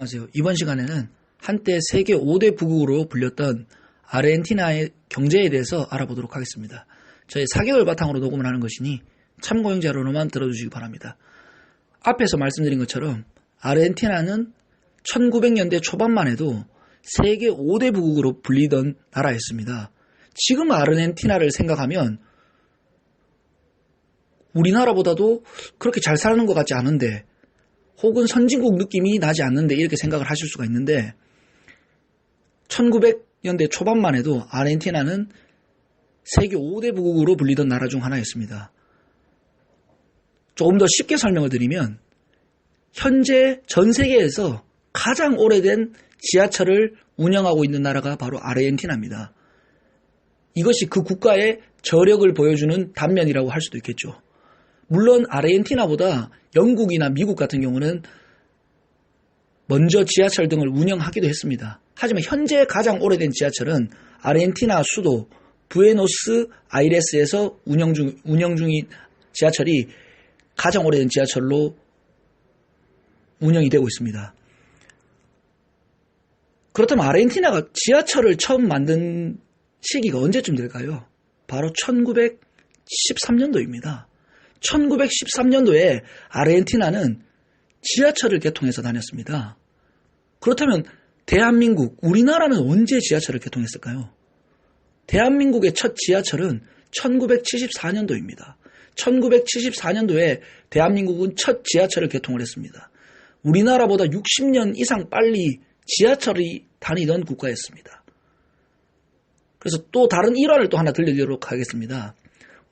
안녕하세요. 이번 시간에는 한때 세계 5대 부국으로 불렸던 아르헨티나의 경제에 대해서 알아보도록 하겠습니다. 저희 사격을 바탕으로 녹음을 하는 것이니 참고용 자료로만 들어주시기 바랍니다. 앞에서 말씀드린 것처럼 아르헨티나는 1900년대 초반만 해도 세계 5대 부국으로 불리던 나라였습니다. 지금 아르헨티나를 생각하면 우리나라보다도 그렇게 잘 사는 것 같지 않은데, 혹은 선진국 느낌이 나지 않는데 이렇게 생각을 하실 수가 있는데, 1900년대 초반만 해도 아르헨티나는 세계 5대 부국으로 불리던 나라 중 하나였습니다. 조금 더 쉽게 설명을 드리면, 현재 전 세계에서 가장 오래된 지하철을 운영하고 있는 나라가 바로 아르헨티나입니다. 이것이 그 국가의 저력을 보여주는 단면이라고 할 수도 있겠죠. 물론 아르헨티나보다 영국이나 미국 같은 경우는 먼저 지하철 등을 운영하기도 했습니다. 하지만 현재 가장 오래된 지하철은 아르헨티나 수도 부에노스 아이레스에서 운영 중인 지하철이 가장 오래된 지하철로 운영이 되고 있습니다. 그렇다면 아르헨티나가 지하철을 처음 만든 시기가 언제쯤 될까요? 바로 1913년도입니다. 1913년도에 아르헨티나는 지하철을 개통해서 다녔습니다. 그렇다면 대한민국, 우리나라는 언제 지하철을 개통했을까요? 대한민국의 첫 지하철은 1974년도입니다. 1974년도에 대한민국은 첫 지하철을 개통을 했습니다. 우리나라보다 60년 이상 빨리 지하철이 다니던 국가였습니다. 그래서 또 다른 일화를 또 하나 들려드리도록 하겠습니다.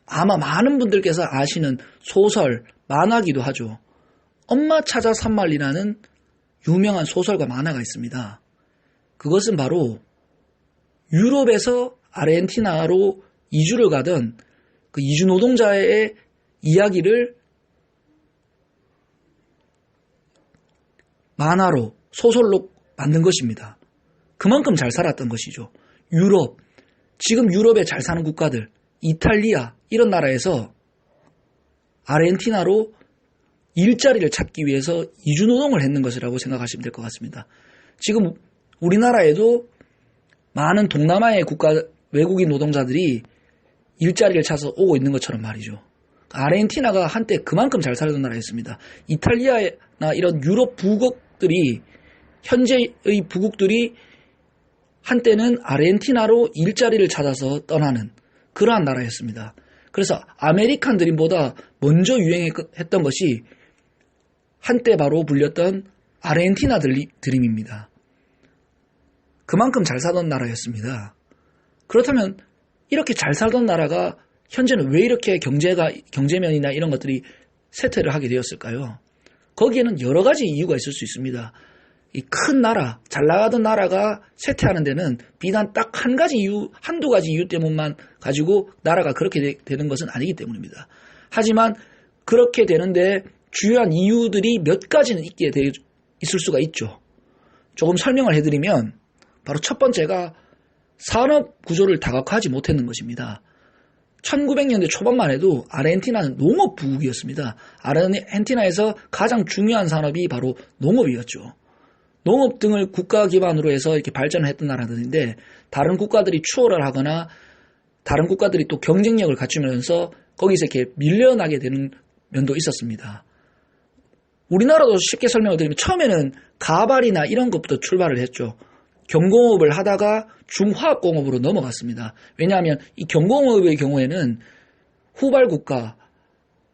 아마 많은 분들께서 아시는 소설, 만화기도 하죠. 엄마 찾아 산말리라는 유명한 소설과 만화가 있습니다. 그것은 바로 유럽에서 아르헨티나로 이주를 가던 그 이주 노동자의 이야기를 만화로, 소설로 만든 것입니다. 그만큼 잘 살았던 것이죠. 유럽, 지금 유럽에 잘 사는 국가들, 이탈리아 이런 나라에서 아르헨티나로 일자리를 찾기 위해서 이주노동을 했는 것이라고 생각하시면 될 것 같습니다. 지금 우리나라에도 많은 동남아의 국가 외국인 노동자들이 일자리를 찾아서 오고 있는 것처럼 말이죠. 아르헨티나가 한때 그만큼 잘 살던 나라였습니다. 이탈리아나 이런 유럽 부국들이, 현재의 부국들이 한때는 아르헨티나로 일자리를 찾아서 떠나는 그러한 나라였습니다. 그래서 아메리칸 드림보다 먼저 유행했던 것이 한때 바로 불렸던 아르헨티나 드림입니다. 그만큼 잘 살던 나라였습니다. 그렇다면 이렇게 잘 살던 나라가 현재는 왜 이렇게 경제면이나 이런 것들이 쇠퇴를 하게 되었을까요? 거기에는 여러 가지 이유가 있을 수 있습니다. 이 큰 나라, 잘 나가던 나라가 쇠퇴하는 데는 비단 딱 한두 가지 이유 때문만 가지고 나라가 그렇게 되는 것은 아니기 때문입니다. 하지만 그렇게 되는데 주요한 이유들이 몇 가지는 있을 수가 있죠. 조금 설명을 해드리면, 바로 첫 번째가 산업 구조를 다각화하지 못했는 것입니다. 1900년대 초반만 해도 아르헨티나는 농업 부국이었습니다. 아르헨티나에서 가장 중요한 산업이 바로 농업이었죠. 농업 등을 국가 기반으로 해서 이렇게 발전을 했던 나라들인데, 다른 국가들이 추월을 하거나 다른 국가들이 또 경쟁력을 갖추면서 거기서 이렇게 밀려나게 되는 면도 있었습니다. 우리나라도 쉽게 설명을 드리면 처음에는 가발이나 이런 것부터 출발을 했죠. 경공업을 하다가 중화학공업으로 넘어갔습니다. 왜냐하면 이 경공업의 경우에는 후발 국가,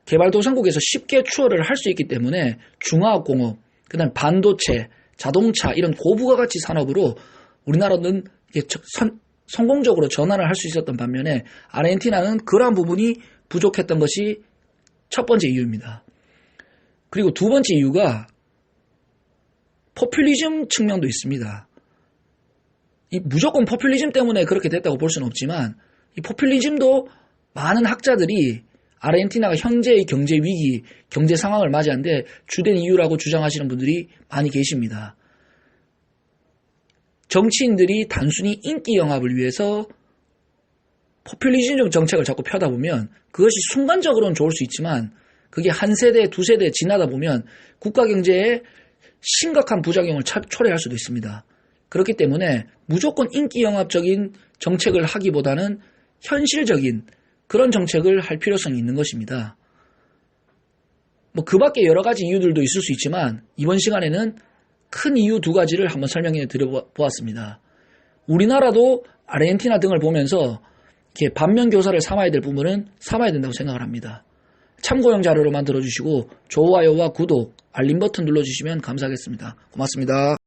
개발도상국에서 쉽게 추월을 할 수 있기 때문에 중화학공업, 그 다음에 반도체, 자동차 이런 고부가가치 산업으로 우리나라는 성공적으로 전환을 할 수 있었던 반면에 아르헨티나는 그러한 부분이 부족했던 것이 첫 번째 이유입니다. 그리고 두 번째 이유가 포퓰리즘 측면도 있습니다. 무조건 포퓰리즘 때문에 그렇게 됐다고 볼 수는 없지만, 이 포퓰리즘도 많은 학자들이 아르헨티나가 현재의 경제 위기, 경제 상황을 맞이한데 주된 이유라고 주장하시는 분들이 많이 계십니다. 정치인들이 단순히 인기 영합을 위해서 포퓰리즘 정책을 자꾸 펴다 보면 그것이 순간적으로는 좋을 수 있지만, 그게 한 세대, 두 세대 지나다 보면 국가 경제에 심각한 부작용을 초래할 수도 있습니다. 그렇기 때문에 무조건 인기 영합적인 정책을 하기보다는 현실적인 그런 정책을 할 필요성이 있는 것입니다. 뭐 그 밖에 여러 가지 이유들도 있을 수 있지만 이번 시간에는 큰 이유 2가지를 한번 설명해 드려보았습니다. 우리나라도 아르헨티나 등을 보면서 이렇게 반면 교사를 삼아야 될 부분은 삼아야 된다고 생각을 합니다. 참고용 자료로 만들어 주시고 좋아요와 구독, 알림 버튼 눌러주시면 감사하겠습니다. 고맙습니다.